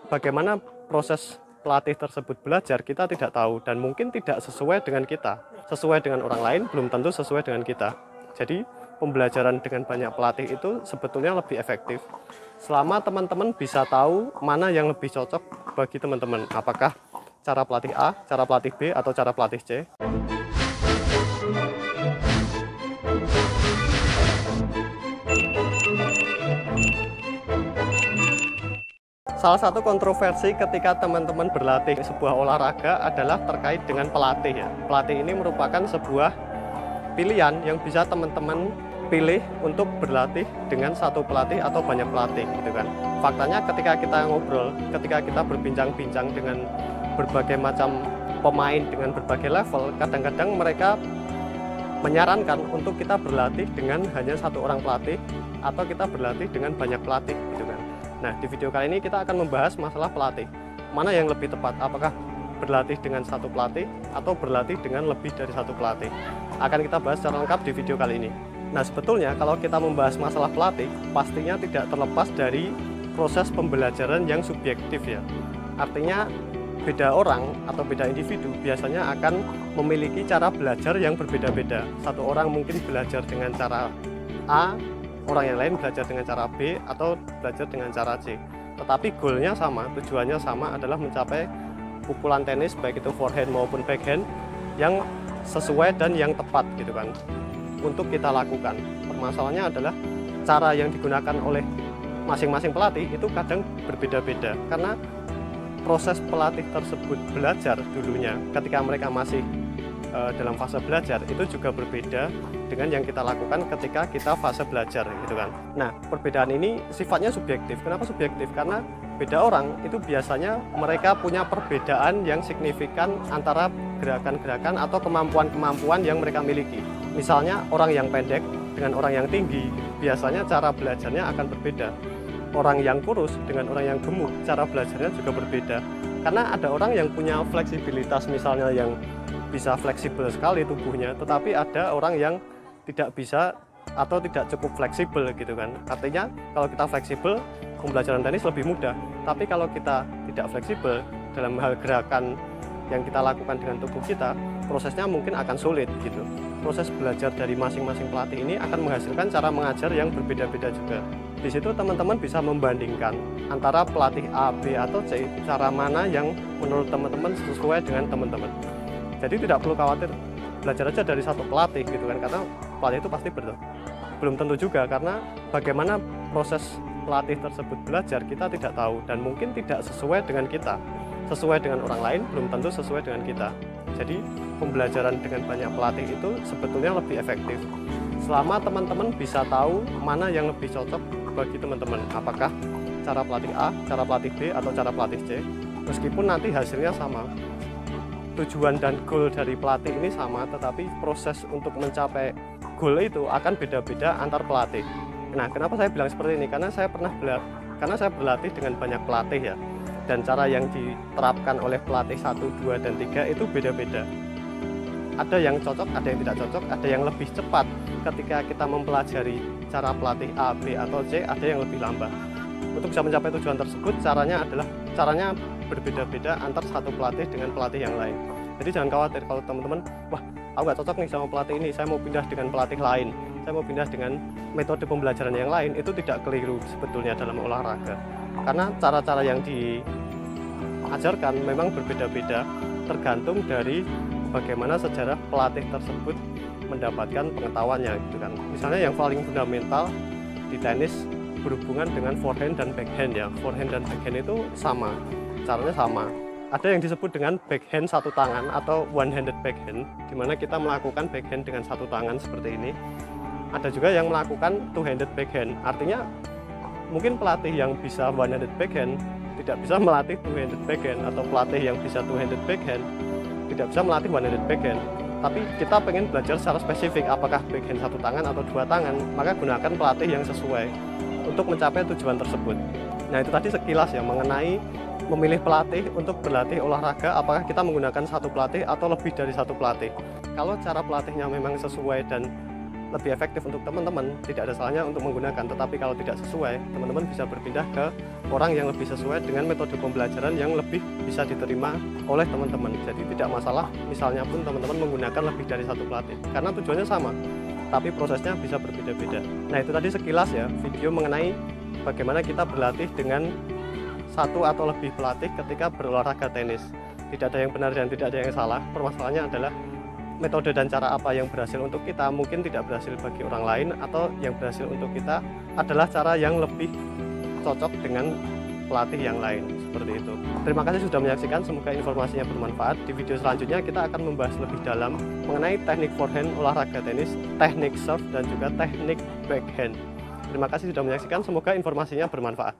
bagaimana proses pelatih tersebut belajar kita tidak tahu, dan mungkin tidak sesuai dengan kita. Sesuai dengan orang lain belum tentu sesuai dengan kita. Jadi pembelajaran dengan banyak pelatih itu sebetulnya lebih efektif selama teman-teman bisa tahu mana yang lebih cocok bagi teman-teman, apakah cara pelatih A, cara pelatih B, atau cara pelatih C. Salah satu kontroversi ketika teman-teman berlatih sebuah olahraga adalah terkait dengan pelatih ya. Pelatih ini merupakan sebuah pilihan yang bisa teman-teman pilih untuk berlatih dengan satu pelatih atau banyak pelatih gitu kan. Faktanya ketika kita ngobrol, ketika kita berbincang-bincang dengan berbagai macam pemain dengan berbagai level, kadang-kadang mereka menyarankan untuk kita berlatih dengan hanya satu orang pelatih atau kita berlatih dengan banyak pelatih gitu kan. Nah, di video kali ini kita akan membahas masalah pelatih. Mana yang lebih tepat? Apakah berlatih dengan satu pelatih atau berlatih dengan lebih dari satu pelatih? Akan kita bahas secara lengkap di video kali ini. Nah, sebetulnya kalau kita membahas masalah pelatih, pastinya tidak terlepas dari proses pembelajaran yang subjektif ya. Artinya beda orang atau beda individu biasanya akan memiliki cara belajar yang berbeda-beda. Satu orang mungkin belajar dengan cara A, orang yang lain belajar dengan cara B, atau belajar dengan cara C. Tetapi goalnya sama, tujuannya sama, adalah mencapai pukulan tenis baik itu forehand maupun backhand yang sesuai dan yang tepat gitu kan untuk kita lakukan. Permasalahannya adalah cara yang digunakan oleh masing-masing pelatih itu kadang berbeda-beda, karena proses pelatih tersebut belajar dulunya ketika mereka masih dalam fase belajar itu juga berbeda dengan yang kita lakukan ketika kita fase belajar gitu kan. Nah, perbedaan ini sifatnya subjektif. Kenapa subjektif? Karena beda orang itu biasanya mereka punya perbedaan yang signifikan antara gerakan-gerakan atau kemampuan-kemampuan yang mereka miliki. Misalnya orang yang pendek dengan orang yang tinggi biasanya cara belajarnya akan berbeda. Orang yang kurus dengan orang yang gemuk cara belajarnya juga berbeda. Karena ada orang yang punya fleksibilitas, misalnya yang bisa fleksibel sekali tubuhnya, tetapi ada orang yang tidak bisa atau tidak cukup fleksibel gitu kan. Artinya kalau kita fleksibel, pembelajaran tenis lebih mudah. Tapi kalau kita tidak fleksibel dalam hal gerakan yang kita lakukan dengan tubuh kita, prosesnya mungkin akan sulit gitu. Proses belajar dari masing-masing pelatih ini akan menghasilkan cara mengajar yang berbeda-beda juga. Di situ teman-teman bisa membandingkan antara pelatih A, B, atau C, cara mana yang menurut teman-teman sesuai dengan teman-teman. Jadi tidak perlu khawatir belajar aja dari satu pelatih gitu kan, karena pelatih itu pasti belum tentu juga, karena bagaimana proses pelatih tersebut belajar kita tidak tahu, dan mungkin tidak sesuai dengan kita. Sesuai dengan orang lain belum tentu sesuai dengan kita. Jadi pembelajaran dengan banyak pelatih itu sebetulnya lebih efektif selama teman-teman bisa tahu mana yang lebih cocok bagi teman-teman, apakah cara pelatih A, cara pelatih B, atau cara pelatih C. Meskipun nanti hasilnya sama, tujuan dan goal dari pelatih ini sama, tetapi proses untuk mencapai goal itu akan beda-beda antar pelatih. Nah, kenapa saya bilang seperti ini? Karena saya berlatih dengan banyak pelatih ya, dan cara yang diterapkan oleh pelatih 1, 2, dan 3 itu beda-beda. Ada yang cocok, ada yang tidak cocok, ada yang lebih cepat ketika kita mempelajari cara pelatih A, B, atau C, ada yang lebih lambat. Untuk bisa mencapai tujuan tersebut, caranya berbeda-beda antar satu pelatih dengan pelatih yang lain. Jadi jangan khawatir kalau teman-teman, wah aku nggak cocok nih sama pelatih ini, saya mau pindah dengan pelatih lain, saya mau pindah dengan metode pembelajaran yang lain. Itu tidak keliru sebetulnya dalam olahraga, karena cara-cara yang diajarkan memang berbeda-beda tergantung dari bagaimana sejarah pelatih tersebut mendapatkan pengetahuannya gitu kan. Misalnya yang paling fundamental di tenis berhubungan dengan forehand dan backhand ya. Forehand dan backhand itu sama, caranya sama. Ada yang disebut dengan backhand satu tangan atau one-handed backhand, di mana kita melakukan backhand dengan satu tangan seperti ini. Ada juga yang melakukan two-handed backhand, artinya mungkin pelatih yang bisa one-handed backhand tidak bisa melatih two-handed backhand, atau pelatih yang bisa two-handed backhand tidak bisa melatih one-handed backhand. Tapi kita pengen belajar secara spesifik apakah backhand satu tangan atau dua tangan, maka gunakan pelatih yang sesuai untuk mencapai tujuan tersebut. Nah, itu tadi sekilas ya mengenai memilih pelatih untuk berlatih olahraga, apakah kita menggunakan satu pelatih atau lebih dari satu pelatih. Kalau cara pelatihnya memang sesuai dan lebih efektif untuk teman-teman, tidak ada salahnya untuk menggunakan. Tetapi kalau tidak sesuai, teman-teman bisa berpindah ke orang yang lebih sesuai dengan metode pembelajaran yang lebih bisa diterima oleh teman-teman. Jadi tidak masalah misalnya pun teman-teman menggunakan lebih dari satu pelatih, karena tujuannya sama, tapi prosesnya bisa berbeda-beda. Nah, itu tadi sekilas ya video mengenai bagaimana kita berlatih dengan satu atau lebih pelatih ketika berolahraga tenis. Tidak ada yang benar dan tidak ada yang salah. Permasalahannya adalah metode dan cara apa yang berhasil untuk kita mungkin tidak berhasil bagi orang lain, atau yang berhasil untuk kita adalah cara yang lebih cocok dengan pelatih yang lain, seperti itu. Terima kasih sudah menyaksikan, semoga informasinya bermanfaat. Di video selanjutnya kita akan membahas lebih dalam mengenai teknik forehand olahraga tenis, teknik serve, dan juga teknik backhand. Terima kasih sudah menyaksikan, semoga informasinya bermanfaat.